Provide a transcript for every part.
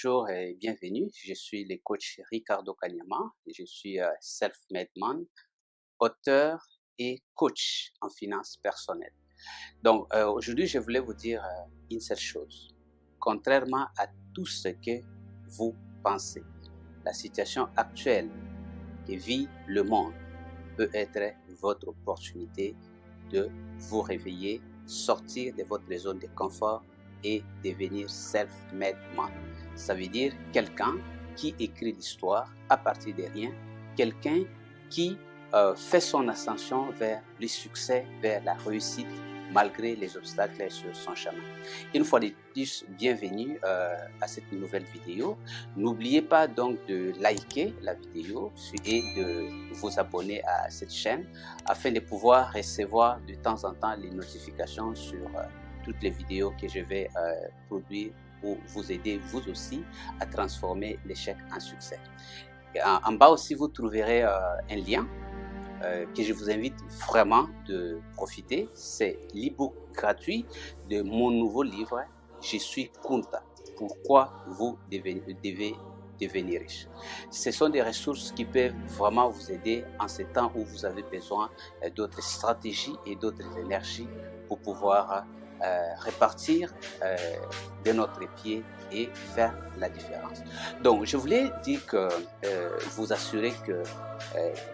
bonjour et bienvenue. Je suis le coach Ricardo Kanyama et je suis self-made man, auteur et coach en finances personnelles. Donc aujourd'hui, je voulais vous dire une seule chose. Contrairement à tout ce que vous pensez, la situation actuelle que vit le monde peut être votre opportunité de vous réveiller, sortir de votre zone de confort et devenir self-made man. Ça veut dire quelqu'un qui écrit l'histoire à partir de rien, quelqu'un qui fait son ascension vers le succès, vers la réussite, malgré les obstacles sur son chemin. Une fois de plus, bienvenue à cette nouvelle vidéo. N'oubliez pas donc de liker la vidéo et de vous abonner à cette chaîne afin de pouvoir recevoir de temps en temps les notifications sur toutes les vidéos que je vais produire pour vous aider vous aussi à transformer l'échec en succès. En bas aussi, vous trouverez un lien que je vous invite vraiment de profiter. C'est l'e-book gratuit de mon nouveau livre « Je suis Kunta. Pourquoi vous devez devenir riche ». Ce sont des ressources qui peuvent vraiment vous aider en ces temps où vous avez besoin d'autres stratégies et d'autres énergies pour pouvoir répartir de notre pied et faire la différence. Donc, je voulais dire que vous assurer que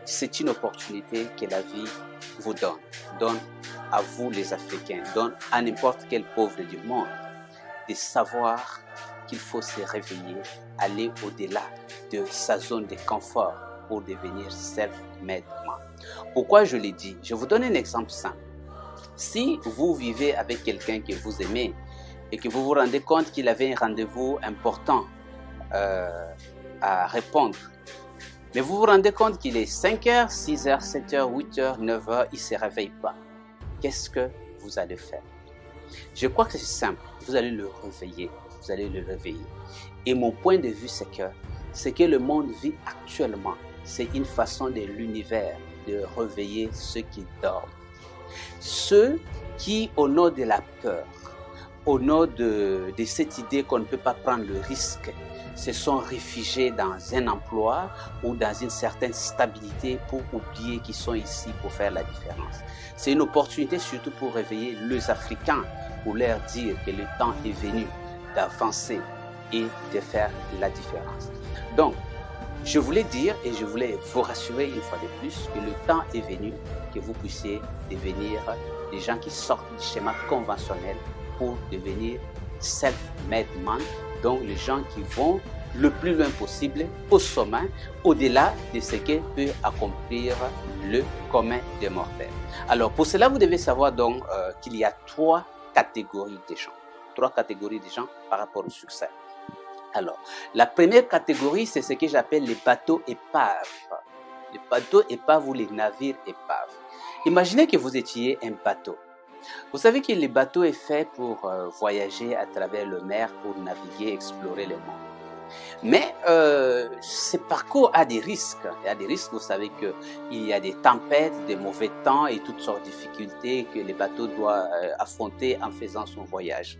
c'est une opportunité que la vie vous donne à vous les Africains, donne à n'importe quel pauvre du monde, de savoir qu'il faut se réveiller, aller au-delà de sa zone de confort pour devenir self-made man. Pourquoi je l'ai dit? Je vous donne un exemple simple. Si vous vivez avec quelqu'un que vous aimez et que vous vous rendez compte qu'il avait un rendez-vous important à répondre, mais vous vous rendez compte qu'il est 5h, 6h, 7h, 8h, 9h, il ne se réveille pas, qu'est-ce que vous allez faire? Je crois que c'est simple, vous allez le réveiller, vous allez le réveiller. Et mon point de vue, c'est que le monde vit actuellement, c'est une façon de l'univers de réveiller ceux qui dorment. Ceux qui, au nom de la peur, au nom de cette idée qu'on ne peut pas prendre le risque, se sont réfugiés dans un emploi ou dans une certaine stabilité pour oublier qu'ils sont ici pour faire la différence. C'est une opportunité surtout pour réveiller les Africains, pour leur dire que le temps est venu d'avancer et de faire la différence. Donc, je voulais dire et je voulais vous rassurer une fois de plus que le temps est venu que vous puissiez devenir des gens qui sortent du schéma conventionnel pour devenir self-made man, donc les gens qui vont le plus loin possible au sommet, au-delà de ce que peut accomplir le commun des mortels. Alors pour cela, vous devez savoir donc qu'il y a trois catégories de gens par rapport au succès. Alors, la première catégorie, c'est ce que j'appelle les bateaux épaves. Les bateaux épaves ou les navires épaves. Imaginez que vous étiez un bateau. Vous savez que le bateau est fait pour voyager à travers le mer, pour naviguer, explorer le monde. Mais ce parcours a des risques. Il y a des risques, vous savez qu'il y a des tempêtes, des mauvais temps et toutes sortes de difficultés que le bateau doit affronter en faisant son voyage.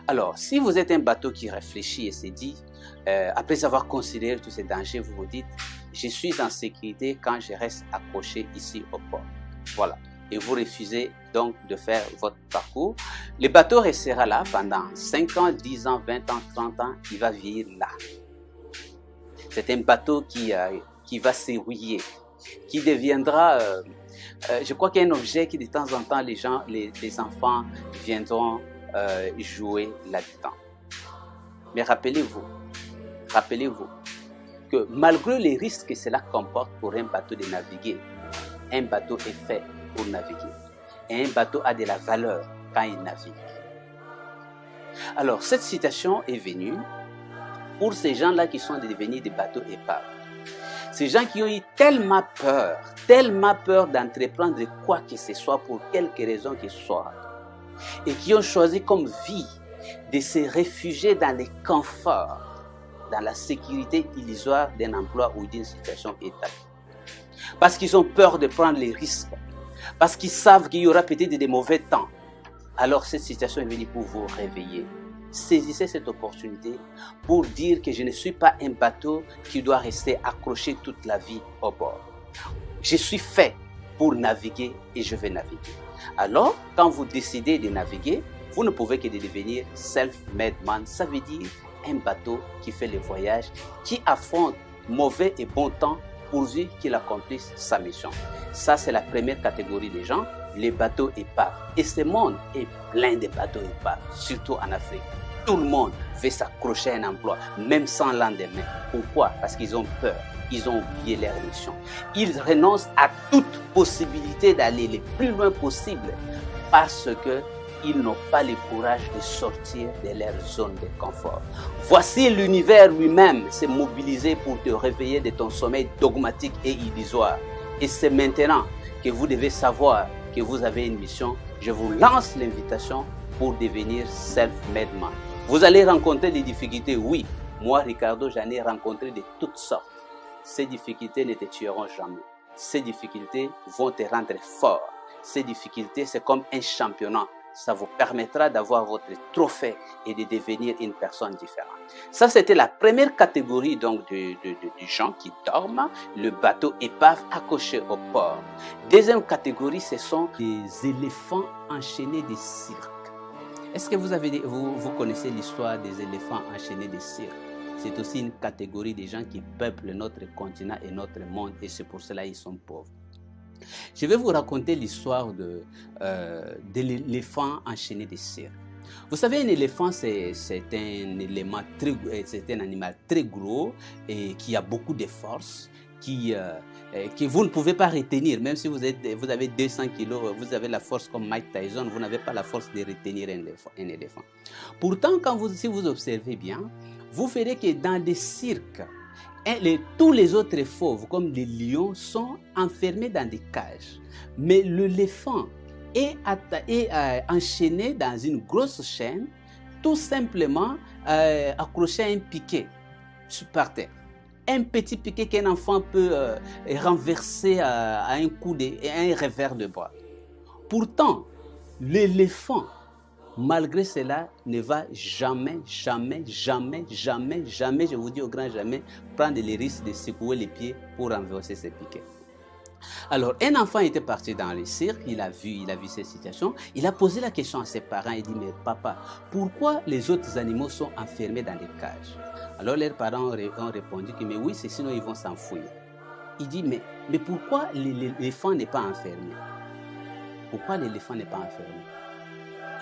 Alors, si vous êtes un bateau qui réfléchit et se dit, après avoir considéré tous ces dangers, vous vous dites, je suis en sécurité quand je reste accroché ici au port. Voilà. Et vous refusez donc de faire votre parcours. Le bateau restera là pendant 5 ans, 10 ans, 20 ans, 30 ans, il va vieillir là. C'est un bateau qui va s'érouiller, qui deviendra, je crois qu'il y a un objet qui de temps en temps les enfants viendront jouer là-dedans. Mais rappelez-vous que malgré les risques que cela comporte pour un bateau de naviguer, un bateau est fait pour naviguer. Et un bateau a de la valeur quand il navigue. Alors, cette citation est venue pour ces gens-là qui sont devenus des bateaux épaves. Ces gens qui ont eu tellement peur d'entreprendre quoi que ce soit pour quelque raison que ce soit, et qui ont choisi comme vie de se réfugier dans les conforts, dans la sécurité illusoire d'un emploi ou d'une situation établie. Parce qu'ils ont peur de prendre les risques, parce qu'ils savent qu'il y aura peut-être des mauvais temps. Alors cette situation est venue pour vous réveiller. saisissez cette opportunité pour dire que je ne suis pas un bateau qui doit rester accroché toute la vie au bord. Je suis fait pour naviguer et je vais naviguer. Alors, quand vous décidez de naviguer, vous ne pouvez que devenir self-made man. Ça veut dire un bateau qui fait le voyage, qui affronte mauvais et bon temps pourvu qu'il accomplisse sa mission. Ça, c'est la première catégorie des gens, les bateaux épaves. Et ce monde est plein de bateaux épaves, surtout en Afrique. Tout le monde veut s'accrocher à un emploi, même sans lendemain. Pourquoi? Parce qu'ils ont peur. Ils ont oublié leur mission. Ils renoncent à toute possibilité d'aller le plus loin possible parce qu'ils n'ont pas le courage de sortir de leur zone de confort. Voici l'univers lui-même s'est mobilisé pour te réveiller de ton sommeil dogmatique et illusoire. Et c'est maintenant que vous devez savoir que vous avez une mission. Je vous lance l'invitation pour devenir self-made man. Vous allez rencontrer des difficultés, oui. Moi, Ricardo, j'en ai rencontré de toutes sortes. Ces difficultés ne te tueront jamais. Ces difficultés vont te rendre fort. Ces difficultés, c'est comme un championnat. Ça vous permettra d'avoir votre trophée et de devenir une personne différente. Ça, c'était la première catégorie donc du gens qui dorment, le bateau épave accroché au port. Deuxième catégorie, ce sont les éléphants enchaînés de cirque. Est-ce que vous connaissez l'histoire des éléphants enchaînés de cirque? C'est aussi une catégorie de gens qui peuplent notre continent et notre monde et c'est pour cela qu'ils sont pauvres. Je vais vous raconter l'histoire de l'éléphant enchaîné de cirque. Vous savez, un éléphant, c'est un animal très gros et qui a beaucoup de force, que vous ne pouvez pas retenir. Même si vous avez 200 kilos, vous avez la force comme Mike Tyson, vous n'avez pas la force de retenir un éléphant. Pourtant, si vous observez bien, vous verrez que dans des cirques, tous les autres fauves, comme les lions, sont enfermés dans des cages. Mais l'éléphant est enchaîné dans une grosse chaîne, tout simplement accroché à un piquet par terre. Un petit piquet qu'un enfant peut renverser à un revers de bras. Pourtant, l'éléphant, malgré cela, ne va jamais, je vous dis au grand jamais, prendre les risques de secouer les pieds pour renverser ses piquets. Alors, un enfant était parti dans le cirque, il a vu cette situation, il a posé la question à ses parents, il dit, mais papa, pourquoi les autres animaux sont enfermés dans des cages? Alors, leurs parents ont répondu que, mais oui, c'est sinon ils vont s'enfuir. Il dit, mais pourquoi l'éléphant n'est pas enfermé? Pourquoi l'éléphant n'est pas enfermé?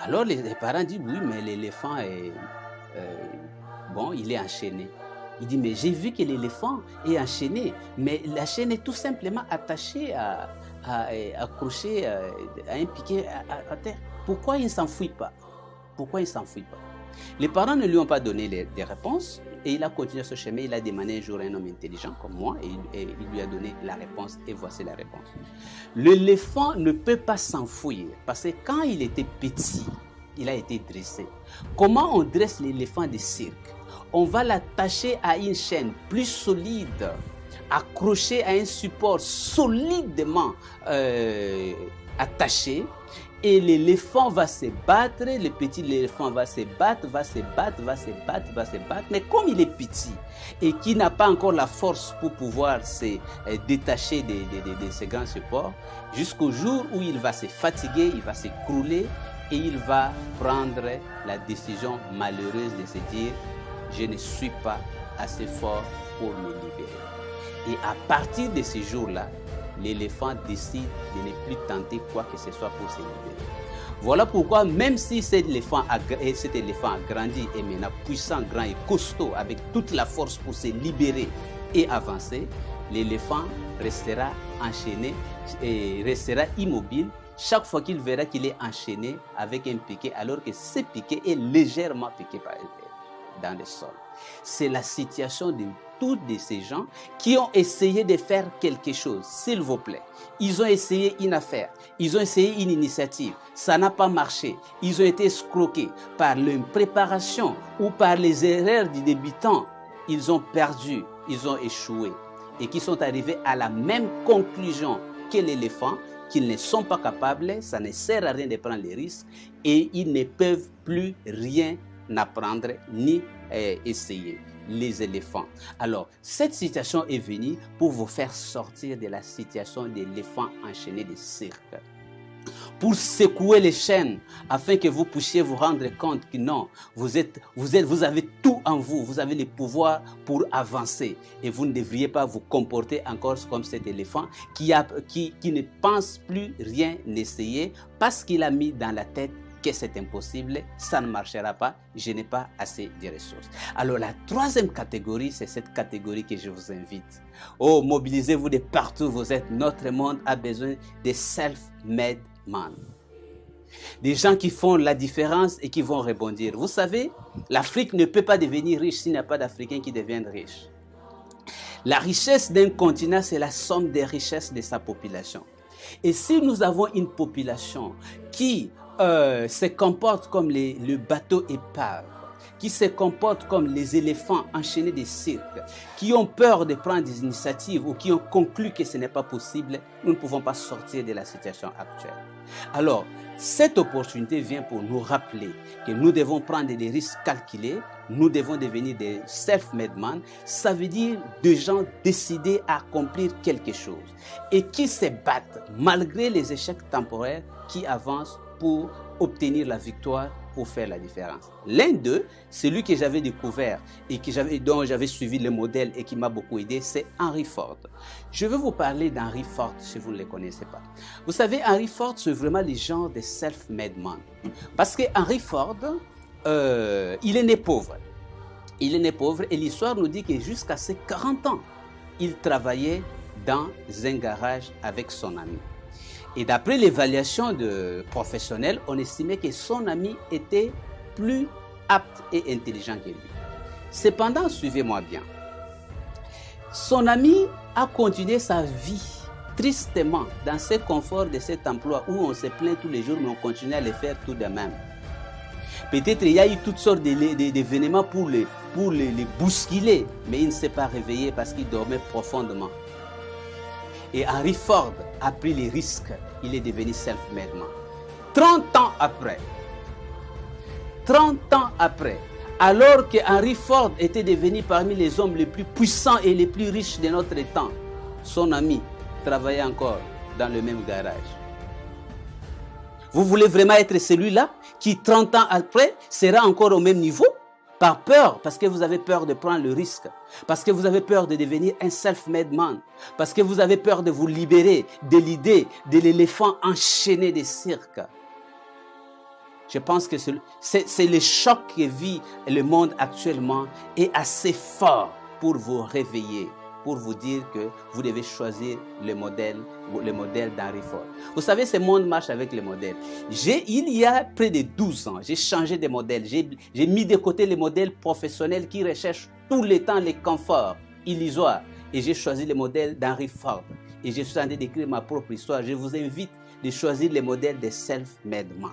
Alors les parents disent, oui, mais l'éléphant il est enchaîné. Il dit, mais j'ai vu que l'éléphant est enchaîné, mais la chaîne est tout simplement attachée accrochée à un piquet à terre. Pourquoi il ne s'enfuit pas? Pourquoi il ne s'enfuit pas? Les parents ne lui ont pas donné des réponses et il a continué ce chemin. Il a demandé un jour à un homme intelligent comme moi et il lui a donné la réponse et voici la réponse. L'éléphant ne peut pas s'enfuir parce que quand il était petit, il a été dressé. Comment on dresse l'éléphant de cirque? On va l'attacher à une chaîne plus solide, accrochée à un support solidement attaché. Et l'éléphant va se battre, le petit éléphant va se battre, mais comme il est petit et qu'il n'a pas encore la force pour pouvoir se détacher de ces grands supports, jusqu'au jour où il va se fatiguer, il va s'écrouler et il va prendre la décision malheureuse de se dire « je ne suis pas assez fort pour me libérer ». Et à partir de ce jour-là, l'éléphant décide de ne plus tenter quoi que ce soit pour se libérer. Voilà pourquoi même si cet éléphant a grandi et maintenant puissant, grand et costaud avec toute la force pour se libérer et avancer, l'éléphant restera enchaîné et restera immobile chaque fois qu'il verra qu'il est enchaîné avec un piquet alors que ce piquet est légèrement piqué dans le sol. C'est la situation de tous ces gens qui ont essayé de faire quelque chose, s'il vous plaît. Ils ont essayé une affaire, ils ont essayé une initiative, ça n'a pas marché. Ils ont été escroqués par l'impréparation ou par les erreurs du débutant. Ils ont perdu, ils ont échoué et qui sont arrivés à la même conclusion que l'éléphant, qu'ils ne sont pas capables, ça ne sert à rien de prendre les risques et ils ne peuvent plus rien apprendre ni essayer. Les éléphants. Alors, cette situation est venue pour vous faire sortir de la situation d'éléphant enchaîné de cirque. Pour secouer les chaînes, afin que vous puissiez vous rendre compte que non, vous avez tout en vous, vous avez le pouvoir pour avancer et vous ne devriez pas vous comporter encore comme cet éléphant qui ne pense plus rien essayer parce qu'il a mis dans la tête que c'est impossible, ça ne marchera pas, je n'ai pas assez de ressources. Alors la troisième catégorie, c'est cette catégorie que je vous invite. Oh, mobilisez-vous de partout où vous êtes. Notre monde a besoin de self-made man. Des gens qui font la différence et qui vont rebondir. Vous savez, l'Afrique ne peut pas devenir riche s'il n'y a pas d'Africains qui deviennent riches. La richesse d'un continent, c'est la somme des richesses de sa population. Et si nous avons une population qui se comporte comme le bateau épave, qui se comportent comme les éléphants enchaînés des cirques, qui ont peur de prendre des initiatives ou qui ont conclu que ce n'est pas possible, nous ne pouvons pas sortir de la situation actuelle. Alors, cette opportunité vient pour nous rappeler que nous devons prendre des risques calculés, nous devons devenir des self-made men, ça veut dire des gens décidés à accomplir quelque chose et qui se battent malgré les échecs temporaires, qui avancent pour obtenir la victoire, pour faire la différence. L'un d'eux, celui que j'avais découvert et dont j'avais suivi le modèle et qui m'a beaucoup aidé, c'est Henry Ford. Je veux vous parler d'Henry Ford si vous ne le connaissez pas. Vous savez, Henry Ford, c'est vraiment le genre de self-made man. Parce que Henry Ford, il est né pauvre. Il est né pauvre et l'histoire nous dit que jusqu'à ses 40 ans, il travaillait dans un garage avec son ami. Et d'après l'évaluation de professionnels, on estimait que son ami était plus apte et intelligent que lui. Cependant, suivez-moi bien, son ami a continué sa vie tristement dans ce confort de cet emploi où on se plaint tous les jours, mais on continue à le faire tout de même. Peut-être il y a eu toutes sortes d'événements pour les bousculer, mais il ne s'est pas réveillé parce qu'il dormait profondément. Et Henry Ford a pris les risques. Il est devenu self-made man. 30 ans après, alors que Henry Ford était devenu parmi les hommes les plus puissants et les plus riches de notre temps, son ami travaillait encore dans le même garage. Vous voulez vraiment être celui-là qui 30 ans après sera encore au même niveau? Par peur, parce que vous avez peur de prendre le risque, parce que vous avez peur de devenir un self-made man, parce que vous avez peur de vous libérer de l'idée de l'éléphant enchaîné des cirques. Je pense que c'est le choc que vit le monde actuellement est assez fort pour vous réveiller, pour vous dire que vous devez choisir le modèle d'Henry Ford. Vous savez, ce monde marche avec les modèles. Il y a près de 12 ans, j'ai changé de modèle. J'ai mis de côté les modèles professionnels qui recherchent tout le temps les conforts illusoires. Et j'ai choisi le modèle d'Henry Ford. Et je suis en train d'écrire ma propre histoire. Je vous invite de choisir le modèle des self-made man.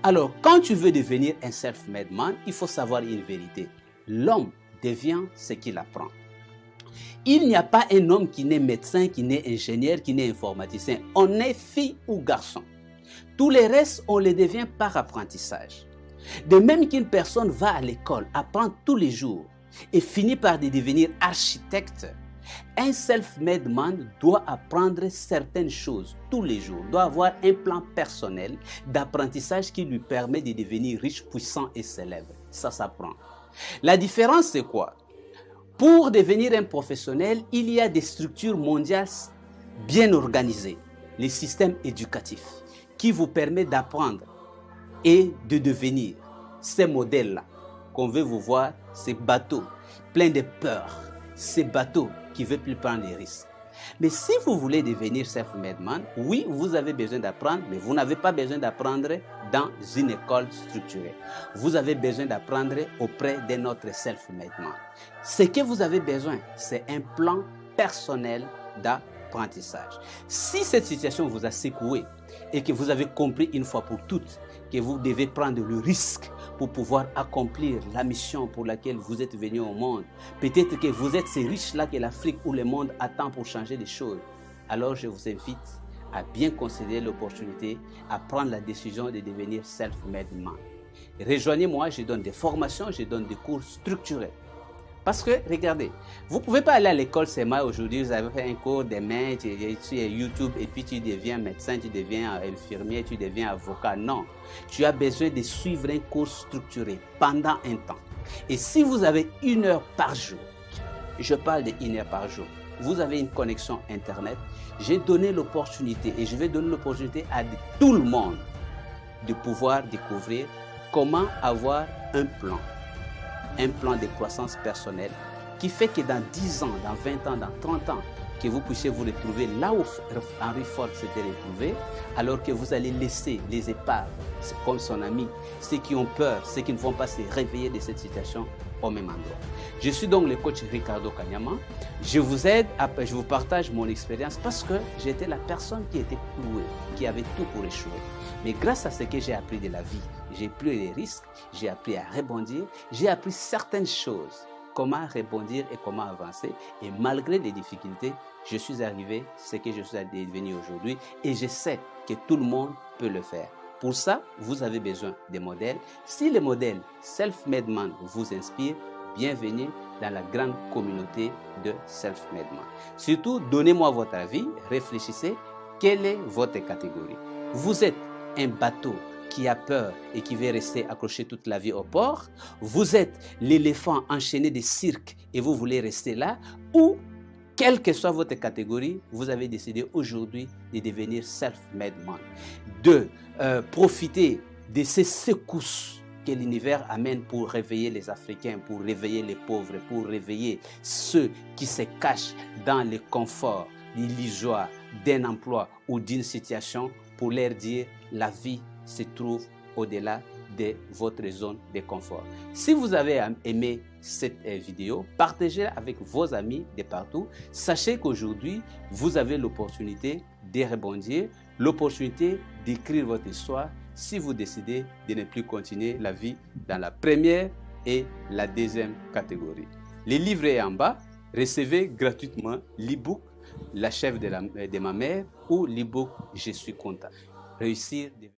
Alors, quand tu veux devenir un self-made man, il faut savoir une vérité. L'homme devient ce qu'il apprend. Il n'y a pas un homme qui n'est médecin, qui n'est ingénieur, qui n'est informaticien. On est fille ou garçon. Tout le reste, on le devient par apprentissage. De même qu'une personne va à l'école, apprend tous les jours et finit par devenir architecte, un self-made man doit apprendre certaines choses tous les jours, doit avoir un plan personnel d'apprentissage qui lui permet de devenir riche, puissant et célèbre. Ça s'apprend. La différence, c'est quoi? Pour devenir un professionnel, il y a des structures mondiales bien organisées, les systèmes éducatifs, qui vous permettent d'apprendre et de devenir ces modèles-là qu'on veut vous voir, ces bateaux pleins de peur, ces bateaux qui ne veulent plus prendre les risques. Mais si vous voulez devenir self-made man, oui, vous avez besoin d'apprendre, mais vous n'avez pas besoin d'apprendre dans une école structurée. Vous avez besoin d'apprendre auprès d'un autre self-made man. Ce que vous avez besoin, c'est un plan personnel d'apprentissage. Si cette situation vous a secoué et que vous avez compris une fois pour toutes que vous devez prendre le risque pour pouvoir accomplir la mission pour laquelle vous êtes venu au monde, peut-être que vous êtes ces riches-là que l'Afrique ou le monde attend pour changer les choses, alors je vous invite à bien considérer l'opportunité, à prendre la décision de devenir self-made man. Rejoignez-moi, je donne des formations, je donne des cours structurés. Parce que, regardez, vous ne pouvez pas aller à l'école seulement aujourd'hui, vous avez fait un cours des mains, tu es YouTube et puis tu deviens médecin, tu deviens infirmier, tu deviens avocat. Non, tu as besoin de suivre un cours structuré pendant un temps. Et si vous avez 1 heure par jour, je parle de 1 heure par jour, vous avez une connexion Internet, j'ai donné l'opportunité et je vais donner l'opportunité à tout le monde de pouvoir découvrir comment avoir un plan de croissance personnelle qui fait que dans 10 ans, dans 20 ans, dans 30 ans, que vous puissiez vous retrouver là où Henry Ford s'était retrouvé, alors que vous allez laisser les épaves, comme son ami, ceux qui ont peur, ceux qui ne vont pas se réveiller de cette situation au même endroit. Je suis donc le coach Ricardo Kanyama. Je vous aide, je vous partage mon expérience parce que j'étais la personne qui était clouée, qui avait tout pour échouer. Mais grâce à ce que j'ai appris de la vie, j'ai pris les risques, j'ai appris à rebondir, j'ai appris certaines choses, comment rebondir et comment avancer. Et malgré les difficultés, je suis arrivé à ce que je suis devenu aujourd'hui et je sais que tout le monde peut le faire. Pour ça, vous avez besoin de modèles. Si le modèle Self-Made Man vous inspire, bienvenue dans la grande communauté de Self-Made Man. Surtout, donnez-moi votre avis, réfléchissez, quelle est votre catégorie? Vous êtes un bateau qui a peur et qui veut rester accroché toute la vie au port? Vous êtes l'éléphant enchaîné des cirques et vous voulez rester là? Ou, quelle que soit votre catégorie, vous avez décidé aujourd'hui de devenir self-made man, de profiter de ces secousses que l'univers amène pour réveiller les Africains, pour réveiller les pauvres, pour réveiller ceux qui se cachent dans le confort illusoire d'un emploi ou d'une situation, pour leur dire la vie se trouve au-delà de votre zone de confort. Si vous avez aimé cette vidéo, partagez-la avec vos amis de partout. Sachez qu'aujourd'hui, vous avez l'opportunité de rebondir, l'opportunité d'écrire votre histoire si vous décidez de ne plus continuer la vie dans la première et la deuxième catégorie. Le livre est en bas. Recevez gratuitement l'e-book La chef de ma mère ou l'e-book Je suis content. Réussir